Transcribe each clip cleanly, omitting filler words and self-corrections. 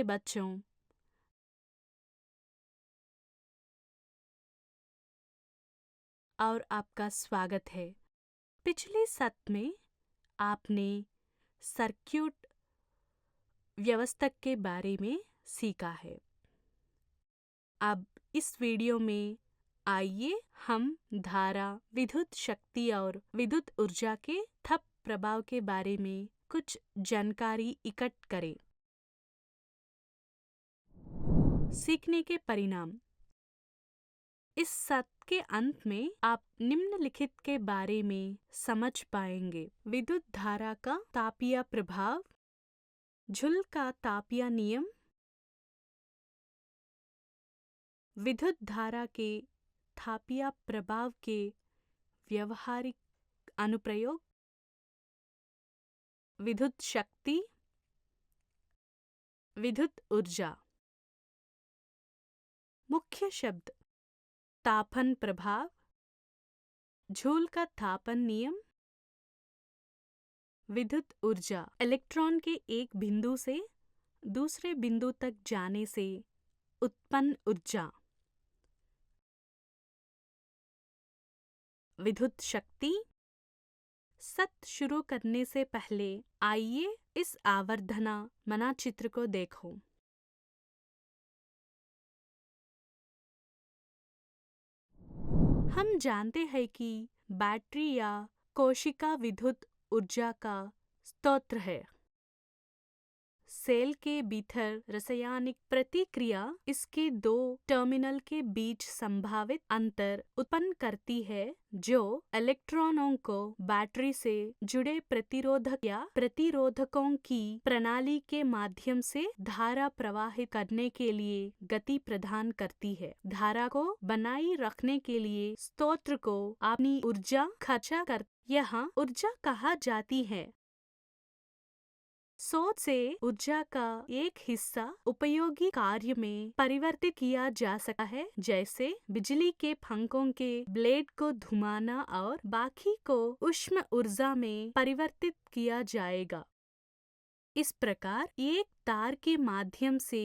बच्चों, और आपका स्वागत है। पिछले सत्र में आपने सर्किट व्यवस्थक के बारे में सीखा है। अब इस वीडियो में आइए हम धारा, विद्युत शक्ति और विद्युत ऊर्जा के थप प्रभाव के बारे में कुछ जानकारी इकट्ठा करें। सीखने के परिणाम। इस सत्र के अंत में आप निम्नलिखित के बारे में समझ पाएंगे: विद्युत धारा का तापीय प्रभाव, जूल का तापीय नियम, विद्युत धारा के तापीय प्रभाव के व्यवहारिक अनुप्रयोग, विद्युत शक्ति, विद्युत ऊर्जा। मुख्य शब्द: तापन प्रभाव, जूल का तापन नियम, विद्युत ऊर्जा। इलेक्ट्रॉन के एक बिंदु से दूसरे बिंदु तक जाने से उत्पन्न ऊर्जा। विद्युत शक्ति। सत्र शुरू करने से पहले आइए इस आवर्धना मानचित्र को देखो। हम जानते हैं कि बैटरी या कोशिका विद्युत ऊर्जा का स्रोत है। सेल के भीतर रासायनिक प्रतिक्रिया इसके दो टर्मिनल के बीच संभावित अंतर उत्पन्न करती है, जो इलेक्ट्रॉनों को बैटरी से जुड़े प्रतिरोधक या प्रतिरोधकों की प्रणाली के माध्यम से धारा प्रवाहित करने के लिए गति प्रदान करती है। धारा को बनाए रखने के लिए स्रोत को अपनी ऊर्जा खर्चा कर यहाँ ऊर्जा कहा जाती है। स्रोत से ऊर्जा का एक हिस्सा उपयोगी कार्य में परिवर्तित किया जा सकता है, जैसे बिजली के पंखों के ब्लेड को घुमाना, और बाकी को ऊष्म ऊर्जा में परिवर्तित किया जाएगा। इस प्रकार एक तार के माध्यम से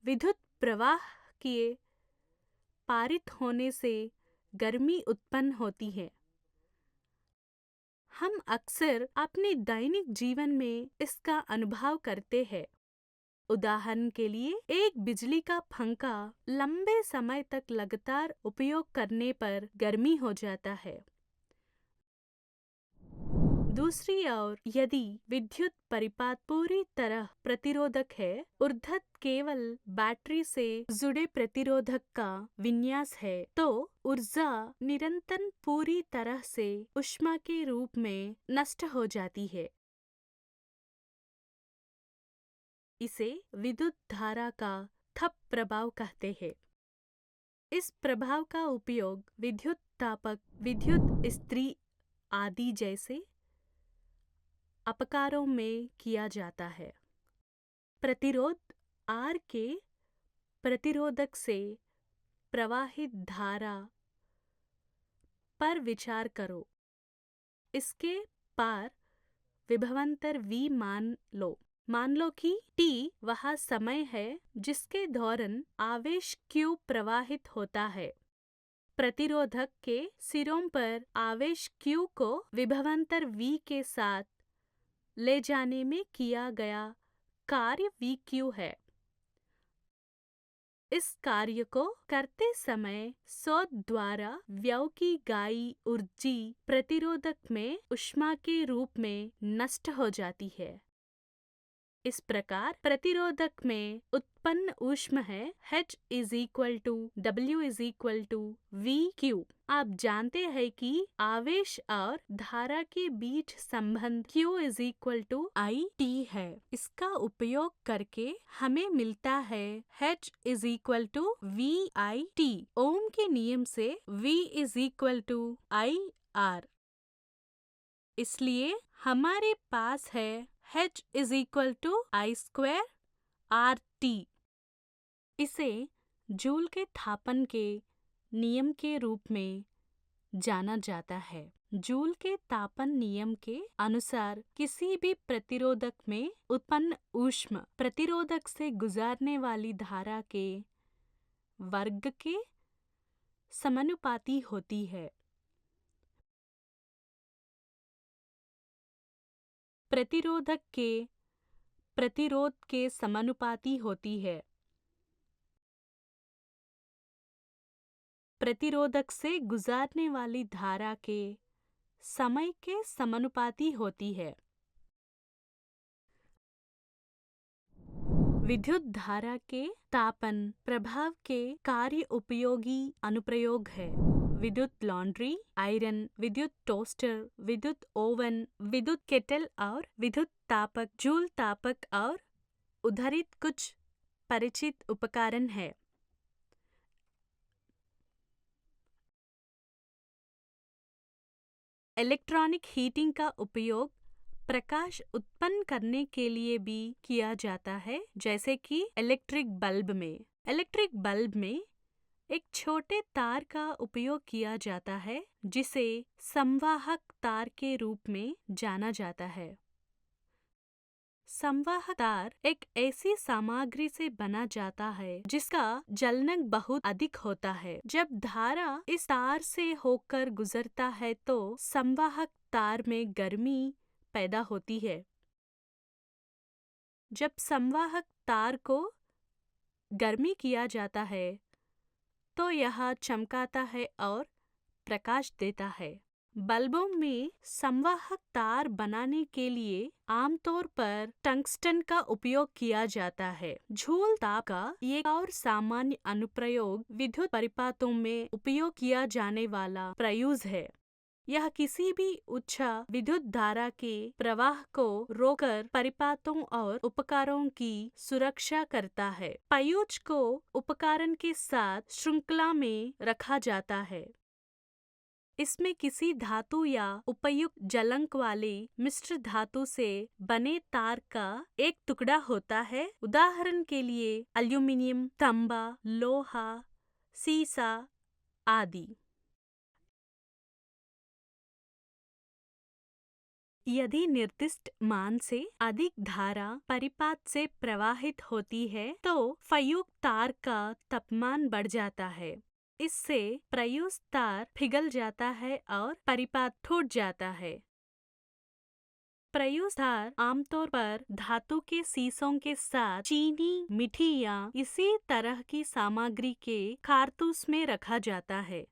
विद्युत प्रवाह के पारित होने से गर्मी उत्पन्न होती है। हम अक्सर अपने दैनिक जीवन में इसका अनुभव करते हैं। उदाहरण के लिए, एक बिजली का पंखा लंबे समय तक लगातार उपयोग करने पर गर्मी हो जाता है। दूसरी ओर, यदि विद्युत परिपथ पूरी तरह प्रतिरोधक है, ऊर्ध्वत केवल बैटरी से जुड़े प्रतिरोधक का विन्यास है, तो ऊर्जा निरंतर पूरी तरह से ऊष्मा के रूप में नष्ट हो जाती है। इसे विद्युत धारा का थप प्रभाव कहते हैं। इस प्रभाव का उपयोग विद्युत तापक, विद्युत इस्त्री आदि जैसे उपकरणों में किया जाता है। प्रतिरोध R के प्रतिरोधक से प्रवाहित धारा पर विचार करो। इसके पार विभवांतर V मान लो कि T वह समय है जिसके दौरान आवेश Q प्रवाहित होता है। प्रतिरोधक के सिरों पर आवेश Q को विभवांतर V के साथ ले जाने में किया गया कार्य VQ है। इस कार्य को करते समय स्रोत द्वारा व्यय की गई ऊर्जा प्रतिरोधक में ऊष्मा के रूप में नष्ट हो जाती है। इस प्रकार प्रतिरोधक में उत्पन्न ऊष्मा है H = W = VQ। आप जानते हैं कि आवेश और धारा के बीच संबंध Q = IT है। इसका उपयोग करके हमें मिलता है H = VIT। ओम के नियम से V = IR। इसलिए हमारे पास है H = I² RT। इसे जूल के तापन के नियम के रूप में जाना जाता है। जूल के तापन नियम के अनुसार किसी भी प्रतिरोधक में उत्पन्न ऊष्मा प्रतिरोधक से गुजरने वाली धारा के वर्ग के समानुपाती होती है। प्रतिरोधक के प्रतिरोध के समानुपाती होती है। प्रतिरोधक से गुजरने वाली धारा के समय के समानुपाती होती है। विद्युत धारा के तापन प्रभाव के कार्य उपयोगी अनुप्रयोग है। विद्युत लॉन्ड्री, आयरन, विद्युत टोस्टर, विद्युत ओवन, विद्युत केटल और विद्युत तापक, जूल तापक और उद्धरित कुछ परिचित उपकरण है। इलेक्ट्रॉनिक हीटिंग का उपयोग प्रकाश उत्पन्न करने के लिए भी किया जाता है, जैसे कि इलेक्ट्रिक बल्ब में। इलेक्ट्रिक बल्ब में एक छोटे तार का उपयोग किया जाता है जिसे संवाहक तार के रूप में जाना जाता है। संवाहक तार एक ऐसी सामग्री से बना जाता है जिसका जलनक बहुत अधिक होता है। जब धारा इस तार से होकर गुजरता है तो संवाहक तार में गर्मी पैदा होती है। जब संवाहक तार को गर्मी किया जाता है तो यह चमकाता है और प्रकाश देता है। बल्बों में संवाहक तार बनाने के लिए आमतौर पर टंगस्टन का उपयोग किया जाता है। जूल ताप का एक और सामान्य अनुप्रयोग विद्युत परिपातों में उपयोग किया जाने वाला प्रयूज है। यह किसी भी उच्च विद्युत धारा के प्रवाह को रोककर परिपातों और उपकरणों की सुरक्षा करता है। प्रयूज को उपकरण के साथ श्रृंखला में रखा जाता है। इसमें किसी धातु या उपयुक्त जलंक वाले मिश्र धातु से बने तार का एक टुकड़ा होता है। उदाहरण के लिए एल्यूमीनियम, तांबा, लोहा, सीसा आदि। यदि निर्दिष्ट मान से अधिक धारा परिपात से प्रवाहित होती है तो प्रयुक्त तार का तापमान बढ़ जाता है। इससे प्रयुक्त तार पिघल जाता है और परिपात टूट जाता है। प्रयुक्त तार आमतौर पर धातु के शीशों के साथ चीनी, मिट्टी या इसी तरह की सामग्री के कारतूस में रखा जाता है।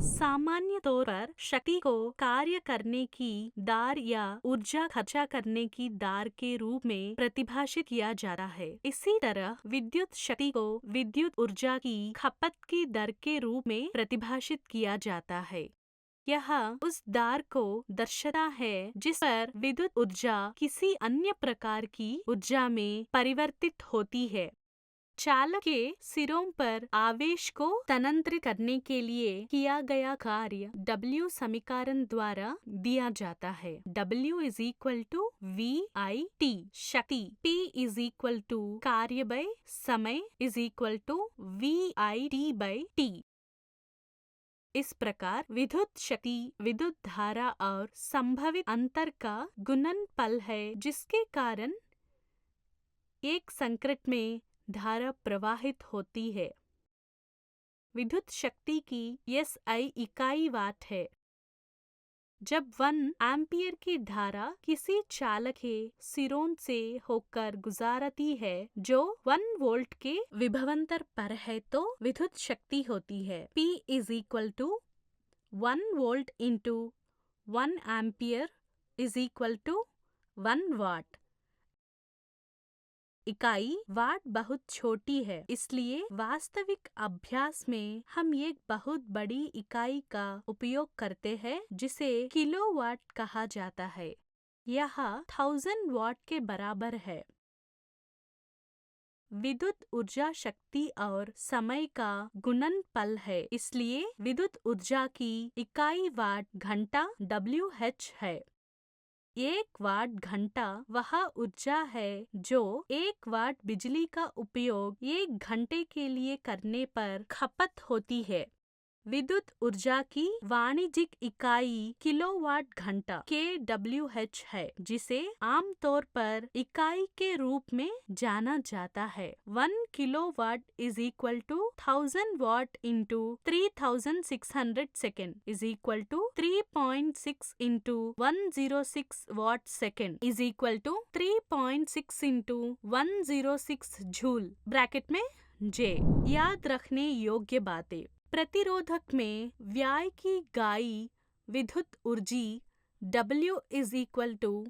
सामान्य तौर पर शक्ति को कार्य करने की दर या ऊर्जा खर्चा करने की दर के रूप में परिभाषित किया जाता है। इसी तरह विद्युत शक्ति को विद्युत ऊर्जा की खपत की दर के रूप में परिभाषित किया जाता है। यह उस दर को दर्शाता है जिस पर विद्युत ऊर्जा किसी अन्य प्रकार की ऊर्जा में परिवर्तित होती है। चालक के सिरों पर आवेश को स्थानांतरित करने के लिए किया गया कार्य W समीकरण द्वारा दिया जाता है। W is equal to VIT शक्ति, P इज इक्वल टू कार्य बाय समय इज इक्वल टू VIT/T। इस प्रकार विद्युत शक्ति विद्युत धारा और संभावित अंतर का गुणनफल है, जिसके कारण एक सर्किट में धारा प्रवाहित होती है। विद्युत शक्ति की SI इकाई वाट है। जब 1 एम्पियर की धारा किसी चालक के सिरों से होकर गुजरती है जो 1 वोल्ट के विभवांतर पर है तो विद्युत शक्ति होती है P is equal to 1 volt into 1 ampere is equal to 1 watt. इकाई वाट बहुत छोटी है, इसलिए वास्तविक अभ्यास में हम एक बहुत बड़ी इकाई का उपयोग करते हैं जिसे किलोवाट कहा जाता है। यह 1000 वाट के बराबर है। विद्युत ऊर्जा शक्ति और समय का गुणनफल है, इसलिए विद्युत ऊर्जा की इकाई वाट घंटा WH है। 1 वाट घंटा वह ऊर्जा है जो 1 वाट बिजली का उपयोग 1 घंटे के लिए करने पर खपत होती है। विद्युत ऊर्जा की वाणिज्यिक इकाई किलोवाट घंटा kWh है, जिसे आमतौर पर इकाई के रूप में जाना जाता है। 1 kilowatt is equal to 1000 watt into 3600 second is equal to 3.6 into 106 watt second is equal to 3.6 into 106 joule bracket में J। याद रखने योग्य बातें। प्रतिरोधक में व्यय की इकाई विद्युत ऊर्जा W is equal to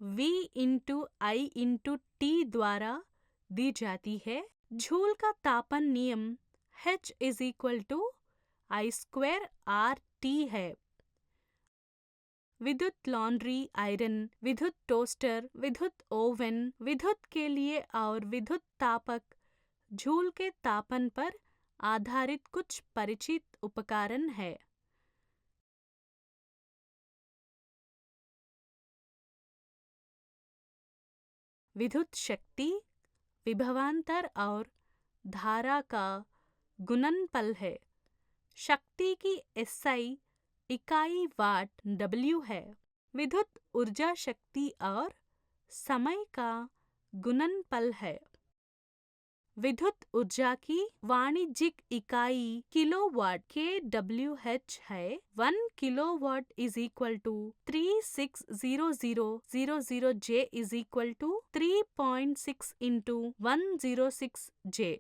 V into I into T द्वारा दी जाती है। जूल का तापन नियम H is equal to I square RT है। विद्युत लॉन्ड्री आयरन, विद्युत टोस्टर, विद्युत ओवन, विद्युत के लिए और विद्युत तापक जूल के तापन पर आधारित कुछ परिचित उपकरण है। विद्युत शक्ति विभवांतर और धारा का गुणनफल है। शक्ति की SI इकाई वाट W है। विद्युत ऊर्जा शक्ति और समय का गुणनफल है। विद्युत ऊर्जा की वाणिज्यिक इकाई किलोवाट kWh है। 1 kilowatt is equal to 360000 J is equal to 3.6 into 106 J।